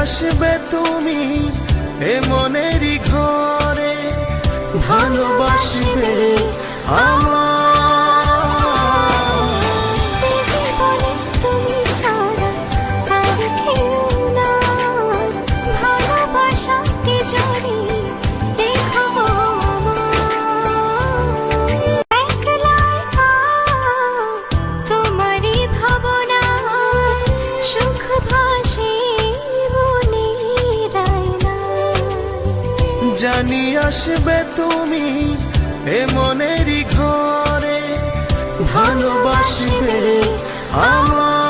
আসবে তুমি এ মনেরই ঘরে, ভালোবাসবে আমার। জানি আসবে তুমি এ মনেরই ঘরে, ভালোবাসবে আমার।